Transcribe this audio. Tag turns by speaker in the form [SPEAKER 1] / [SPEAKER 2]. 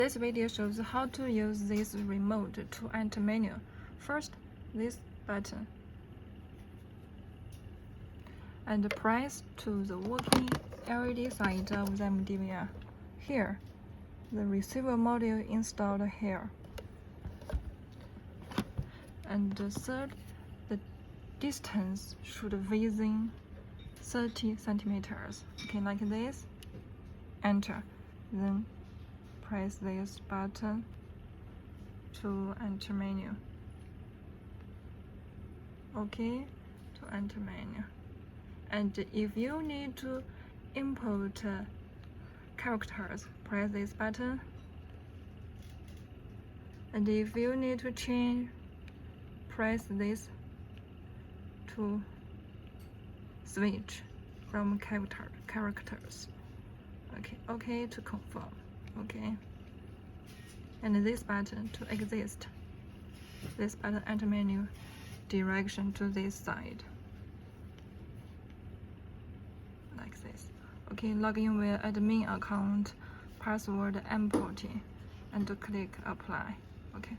[SPEAKER 1] This video shows how to use this remote to enter menu. First, this button, and press to the working LED side of the MDVR. Here, the receiver module installed here. And third, the distance should within 30 centimeters. Okay, like this. Enter. Then press this button to enter menu. Okay, to enter menu. And if you need to import characters, press this button. And if you need to change, press this to switch from characters. Okay to confirm. Okay. And this button to exit. This button enter menu direction to this side. Like this. Okay, login with admin account, password importing, and click apply. Okay.